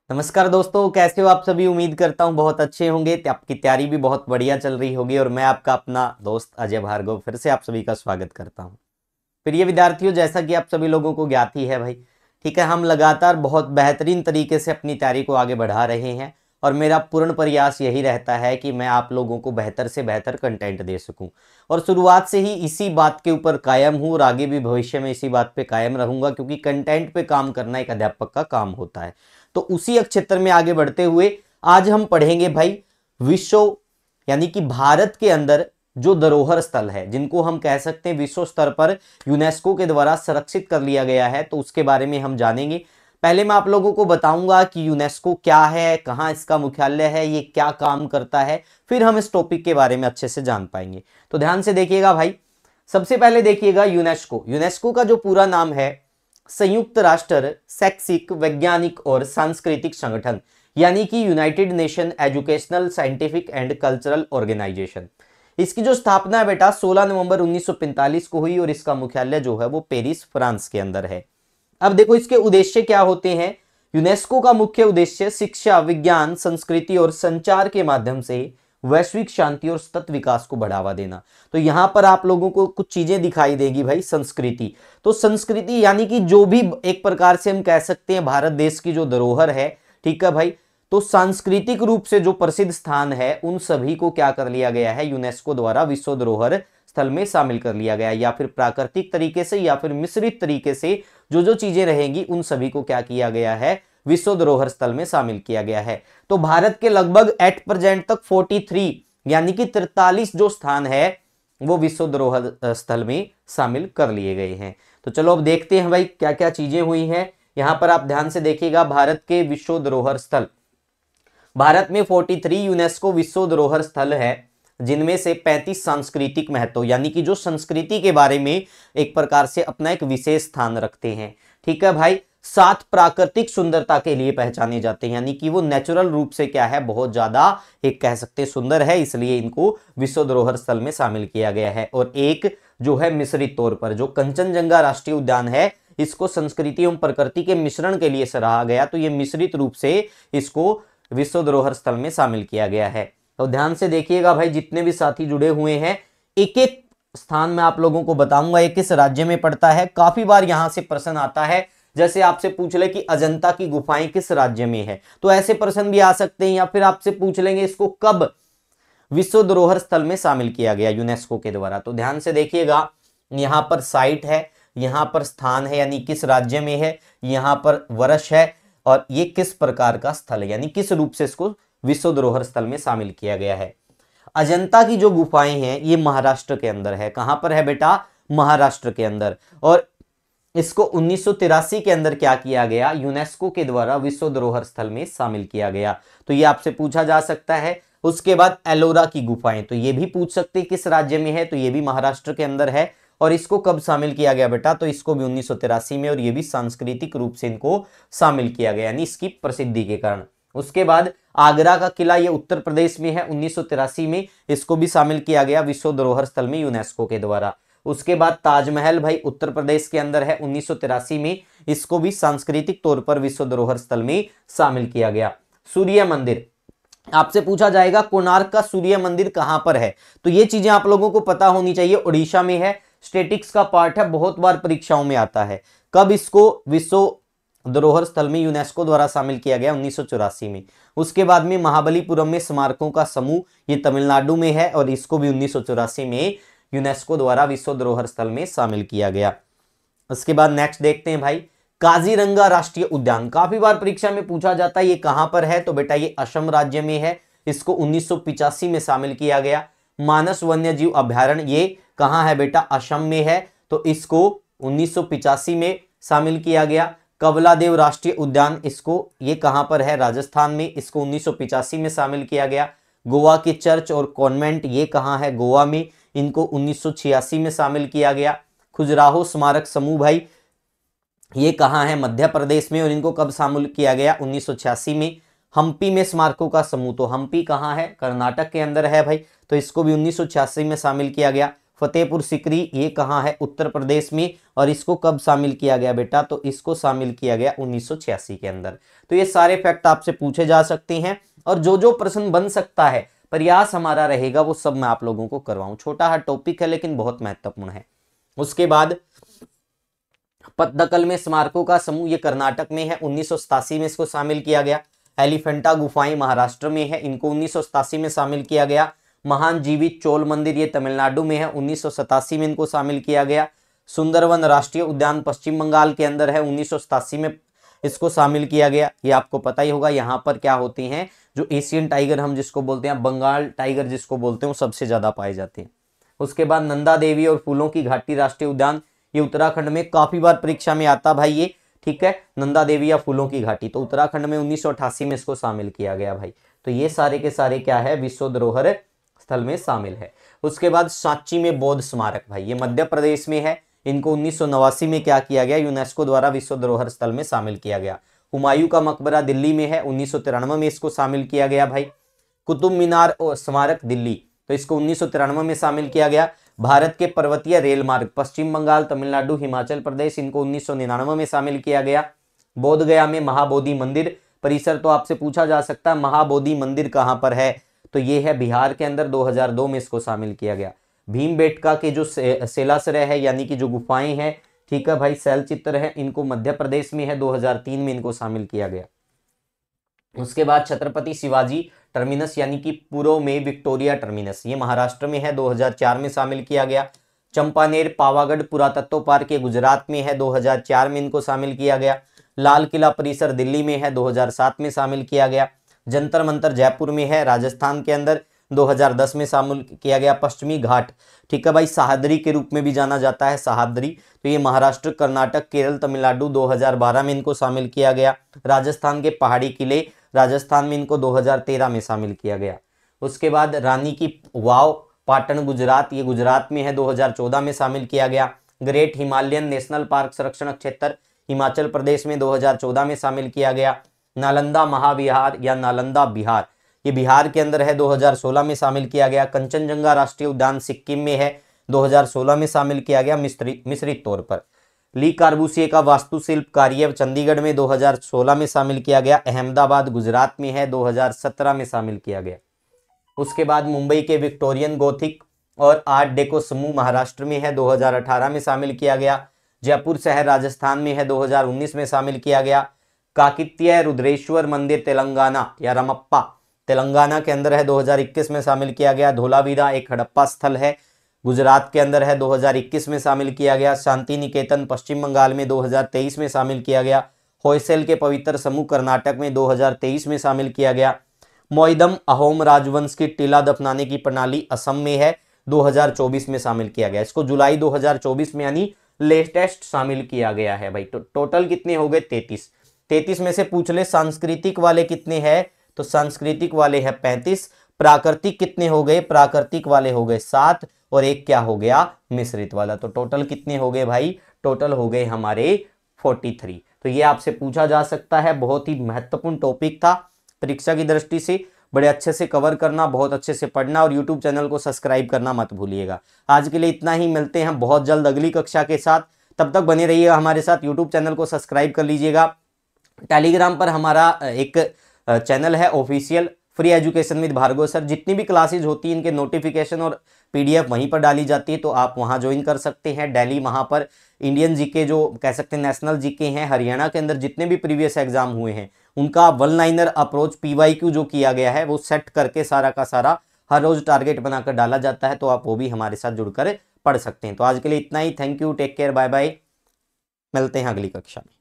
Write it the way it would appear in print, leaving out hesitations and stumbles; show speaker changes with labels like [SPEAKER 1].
[SPEAKER 1] नमस्कार दोस्तों, कैसे हो आप सभी। उम्मीद करता हूँ बहुत अच्छे होंगे। आपकी तैयारी भी बहुत बढ़िया चल रही होगी और मैं आपका अपना दोस्त अजय भार्गव फिर से आप सभी का स्वागत करता हूँ। प्रिय विद्यार्थियों, जैसा कि आप सभी लोगों को ज्ञात ही है भाई, ठीक है, हम लगातार बहुत बेहतरीन तरीके से अपनी तैयारी को आगे बढ़ा रहे हैं और मेरा पूर्ण प्रयास यही रहता है कि मैं आप लोगों को बेहतर से बेहतर कंटेंट दे सकूं और शुरुआत से ही इसी बात के ऊपर कायम हूं और आगे भी भविष्य में इसी बात पे कायम रहूंगा, क्योंकि कंटेंट पे काम करना एक अध्यापक का काम होता है। तो उसी क्षेत्र में आगे बढ़ते हुए आज हम पढ़ेंगे भाई विश्व यानी कि भारत के अंदर जो धरोहर स्थल है, जिनको हम कह सकते हैं विश्व स्तर पर यूनेस्को के द्वारा संरक्षित कर लिया गया है, तो उसके बारे में हम जानेंगे। पहले मैं आप लोगों को बताऊंगा कि यूनेस्को क्या है, कहां इसका मुख्यालय है, ये क्या काम करता है, फिर हम इस टॉपिक के बारे में अच्छे से जान पाएंगे। तो ध्यान से देखिएगा भाई। सबसे पहले देखिएगा यूनेस्को। यूनेस्को का जो पूरा नाम है संयुक्त राष्ट्र शैक्षिक वैज्ञानिक और सांस्कृतिक संगठन, यानी कि United Nation Educational Scientific and Cultural Organization. इसकी जो स्थापना है बेटा 16 नवंबर 1945 को हुई और इसका मुख्यालय जो है वो पेरिस फ्रांस के अंदर है। अब देखो इसके उद्देश्य क्या होते हैं। यूनेस्को का मुख्य उद्देश्य शिक्षा, विज्ञान, संस्कृति और संचार के माध्यम से वैश्विक शांति और सतत विकास को बढ़ावा देना। तो यहां पर आप लोगों को कुछ चीजें दिखाई देगी भाई। संस्कृति, तो संस्कृति यानी कि जो भी एक प्रकार से हम कह सकते हैं भारत देश की जो धरोहर है, ठीक है भाई, तो सांस्कृतिक रूप से जो प्रसिद्ध स्थान है उन सभी को क्या कर लिया गया है, यूनेस्को द्वारा विश्व धरोहर स्थल में शामिल कर लिया गया है। या फिर प्राकृतिक तरीके से या फिर मिश्रित तरीके से जो जो चीजें रहेंगी उन सभी को क्या किया गया है, विश्व धरोहर स्थल में शामिल किया गया है। तो भारत के लगभग एट प्रेजेंट तक 43 यानी कि 43 जो स्थान है वो विश्व धरोहर स्थल में शामिल कर लिए गए हैं। तो चलो अब देखते हैं भाई क्या क्या चीजें हुई हैं। यहां पर आप ध्यान से देखिएगा, भारत के विश्व धरोहर स्थल, भारत में 43 यूनेस्को विश्व धरोहर स्थल है, जिनमें से 35 सांस्कृतिक महत्व यानी कि जो संस्कृति के बारे में एक प्रकार से अपना एक विशेष स्थान रखते हैं, ठीक है भाई। 7 प्राकृतिक सुंदरता के लिए पहचाने जाते हैं, यानी कि वो नेचुरल रूप से क्या है, बहुत ज्यादा एक कह सकते हैं सुंदर है, इसलिए इनको विश्व धरोहर स्थल में शामिल किया गया है। और एक जो है मिश्रित तौर पर जो कंचनजंगा राष्ट्रीय उद्यान है, इसको संस्कृति एवं प्रकृति के मिश्रण के लिए सराहा गया, तो ये मिश्रित रूप से इसको विश्व धरोहर स्थल में शामिल किया गया है। तो ध्यान से देखिएगा भाई, जितने भी साथी जुड़े हुए हैं, एक एक स्थान में आप लोगों को बताऊंगा ये किस राज्य में पड़ता है। काफी बार यहां से प्रश्न आता है, जैसे आपसे पूछ ले कि अजंता की गुफाएं किस राज्य में है, तो ऐसे प्रश्न भी आ सकते हैं। या फिर आपसे पूछ लेंगे इसको कब विश्व धरोहर स्थल में शामिल किया गया यूनेस्को के द्वारा। तो ध्यान से देखिएगा, यहां पर साइट है, यहां पर स्थान है यानी किस राज्य में है, यहां पर वर्ष है और ये किस प्रकार का स्थल है, यानी किस रूप से इसको विश्व धरोहर स्थल में शामिल किया गया है। अजंता की जो गुफाएं हैं ये महाराष्ट्र के अंदर है। कहां पर है बेटा, महाराष्ट्र के अंदर। और इसको 1983 के अंदर क्या किया गया, यूनेस्को के द्वारा विश्व धरोहर स्थल में शामिल किया गया। तो ये आपसे पूछा जा सकता है। उसके बाद एलोरा की गुफाएं, तो ये भी पूछ सकते हैं किस राज्य में है, तो ये भी महाराष्ट्र के अंदर है। और इसको कब शामिल किया गया बेटा, तो इसको भी 1983 में, और ये भी सांस्कृतिक रूप से इनको शामिल किया गया यानी इसकी प्रसिद्धि के कारण। उसके बाद आगरा का किला, ये उत्तर प्रदेश में है, 1983 में इसको भी शामिल किया गया विश्व धरोहर स्थल में यूनेस्को के द्वारा। उसके बाद ताजमहल भाई उत्तर प्रदेश के अंदर है, 1983 में इसको भी सांस्कृतिक तौर पर विश्व धरोहर स्थल में शामिल किया गया। सूर्य मंदिर, आपसे पूछा जाएगा कोणार्क का सूर्य मंदिर कहां पर है, तो ये चीजें आप लोगों को पता होनी चाहिए। उड़ीसा में है, स्टेटिक्स का पार्ट है, बहुत बार परीक्षाओं में आता है। कब इसको विश्व धरोहर स्थल में यूनेस्को द्वारा शामिल किया गया, 1984 में। उसके बाद में महाबलीपुरम में स्मारकों का समूह, ये तमिलनाडु में है और इसको भी 1984 में यूनेस्को द्वारा विश्व धरोहर स्थल में शामिल किया गया। उसके बाद नेक्स्ट देखते हैं भाई, काजीरंगा राष्ट्रीय उद्यान, काफी बार परीक्षा में पूछा जाता है ये कहां पर है, तो बेटा ये असम राज्य में है, इसको 1985 में शामिल किया गया। मानस वन्यजीव अभ्यारण्य, ये कहां है बेटा, असम में है, तो इसको 1985 में शामिल किया गया। कवलादेव राष्ट्रीय उद्यान, इसको ये कहां पर है, राजस्थान में, इसको 1985 में शामिल किया गया। गोवा के चर्च और कॉन्वेंट, ये कहां है, गोवा में, इनको 1986 में शामिल किया गया। खजुराहो स्मारक समूह भाई, ये कहां है, मध्य प्रदेश में, और इनको कब शामिल किया गया, 1986 में। हम्पी में स्मारकों का समूह, तो हम्पी कहां है, कर्नाटक के अंदर है भाई, तो इसको भी 1986 में शामिल किया गया। फतेहपुर सिकरी ये कहाँ है, उत्तर प्रदेश में, और इसको कब शामिल किया गया बेटा, तो इसको शामिल किया गया 1986 के अंदर। तो ये सारे फैक्ट आपसे पूछे जा सकते हैं और जो जो प्रश्न बन सकता है प्रयास हमारा रहेगा वो सब मैं आप लोगों को करवाऊं। छोटा हा टॉपिक है लेकिन बहुत महत्वपूर्ण है। उसके बाद पत्तकल में स्मारकों का समूह, ये कर्नाटक में है, 1987 में इसको शामिल किया गया। एलिफेंटा गुफाएं महाराष्ट्र में है, इनको 1987 में शामिल किया गया। महान जीवित चोल मंदिर ये तमिलनाडु में है, 1987 में इनको शामिल किया गया। सुंदरवन राष्ट्रीय उद्यान पश्चिम बंगाल के अंदर है, 1987 में इसको शामिल किया गया। ये आपको पता ही होगा, यहाँ पर क्या होते हैं, जो एशियन टाइगर हम जिसको बोलते हैं, बंगाल टाइगर जिसको बोलते हैं, वो सबसे ज्यादा पाए जाते हैं। उसके बाद नंदा देवी और फूलों की घाटी राष्ट्रीय उद्यान, ये उत्तराखंड में काफी बार परीक्षा में आता भाई ये, ठीक है, नंदा देवी या फूलों की घाटी, तो उत्तराखंड में 1988 में इसको शामिल किया गया भाई। तो ये सारे के सारे क्या है, विश्व धरोहर स्थल में शामिल है। उसके बाद सांची में बौद्ध स्मारक भाई, ये मध्य प्रदेश में है, इनको 1989 में क्या किया गया, यूनेस्को द्वारा विश्व धरोहर स्थल में शामिल किया गया। हुमायूं का मकबरा दिल्ली में है, 1993 में इसको शामिल किया गया भाई। कुतुब मीनार और स्मारक दिल्ली, तो इसको 1993 में शामिल किया गया। भारत के पर्वतीय रेल मार्ग पश्चिम बंगाल, तमिलनाडु, हिमाचल प्रदेश, इनको 1999 में शामिल किया गया। बोध गया में महाबोधि मंदिर परिसर, तो आपसे पूछा जा सकता है महाबोधि मंदिर कहां पर है, तो ये है बिहार के अंदर, 2002 में इसको शामिल किया गया। भीमबेटका के जो सेलासरय है यानी कि जो गुफाएं हैं, ठीक है भाई, शैल चित्र है, इनको मध्य प्रदेश में है, 2003 में इनको शामिल किया गया। उसके बाद छत्रपति शिवाजी टर्मिनस यानी कि पूर्व में विक्टोरिया टर्मिनस, ये महाराष्ट्र में है, 2004 में शामिल किया गया। चंपानेर पावागढ़ पुरातत्व पार्क ये गुजरात में है, 2004 में इनको शामिल किया गया। लाल किला परिसर दिल्ली में है, 2007 में शामिल किया गया। जंतर मंतर जयपुर में है, राजस्थान के अंदर, 2010 में शामिल किया गया। पश्चिमी घाट, ठीक है भाई, सहाद्री के रूप में भी जाना जाता है, सहाद्री, तो ये महाराष्ट्र, कर्नाटक, केरल, तमिलनाडु, 2012 में इनको शामिल किया गया। राजस्थान के पहाड़ी किले, राजस्थान में इनको 2013 में शामिल किया गया। उसके बाद रानी की वाव पाटन गुजरात, ये गुजरात में है, 2014 में शामिल किया गया। ग्रेट हिमालयन नेशनल पार्क संरक्षण क्षेत्र हिमाचल प्रदेश में 2014 में शामिल किया गया। नालंदा महाविहार या नालंदा बिहार, ये बिहार के अंदर है, 2016 में शामिल किया गया। कंचनजंगा राष्ट्रीय उद्यान सिक्किम में है, 2016 में शामिल किया गया मिश्रित तौर पर। ली कार्बूसिए का वास्तुशिल्प कार्य चंडीगढ़ में 2016 में शामिल किया गया। अहमदाबाद गुजरात में है, 2017 में शामिल किया गया। उसके बाद मुंबई के विक्टोरियन गोथिक और आर्ट डेको समूह महाराष्ट्र में है, 2018 में शामिल किया गया। जयपुर शहर राजस्थान में है, 2019 में शामिल किया गया। काकित्य रुद्रेश्वर मंदिर तेलंगाना या रमप्पा तेलंगाना के अंदर है, 2021 में शामिल किया गया। धोलावीरा एक हड़प्पा स्थल है, गुजरात के अंदर है, 2021 में शामिल किया गया। शांति निकेतन पश्चिम बंगाल में 2023 में शामिल किया गया। होयसल के पवित्र समूह कर्नाटक में 2023 में शामिल किया गया। मोइदम अहोम राजवंश की टीला दफनाने की प्रणाली असम में है, 2024 में शामिल किया गया। इसको जुलाई 2024 में यानी लेटेस्ट शामिल किया गया है भाई। तो टोटल कितने हो गए, 33 में से पूछ ले सांस्कृतिक वाले कितने हैं, तो सांस्कृतिक वाले हैं 35। प्राकृतिक कितने हो गए, प्राकृतिक वाले हो गए 7 और एक क्या हो गया, मिश्रित वाला। तो टोटल कितने हो गए भाई, टोटल हो गए हमारे 43। तो ये आपसे पूछा जा सकता है, बहुत ही महत्वपूर्ण टॉपिक था परीक्षा की दृष्टि से। बड़े अच्छे से कवर करना, बहुत अच्छे से पढ़ना और यूट्यूब चैनल को सब्सक्राइब करना मत भूलिएगा। आज के लिए इतना ही, मिलते हैं बहुत जल्द अगली कक्षा के साथ। तब तक बने रहिएगा हमारे साथ, यूट्यूब चैनल को सब्सक्राइब कर लीजिएगा। टेलीग्राम पर हमारा एक चैनल है official, free education with Bhargav sir. जितनी भी क्लासेज होती हैं इनके नोटिफिकेशन और पीडीएफ वहीं पर डाली जाती है, तो आप वहां ज्वाइन कर सकते हैं। डेली वहां पर इंडियन जीके जो कह सकते हैं नेशनल जीके हैं, हरियाणा के अंदर जितने भी प्रीवियस एग्जाम हुए हैं उनका वन लाइनर अप्रोच पीवाईक्यू जो किया गया है वो सेट करके सारा का सारा हर रोज टारगेट बनाकर डाला जाता है, तो आप वो भी हमारे साथ जुड़कर पढ़ सकते हैं। तो आज के लिए इतना ही, thank you, take care, bye bye, मिलते हैं अगली कक्षा में।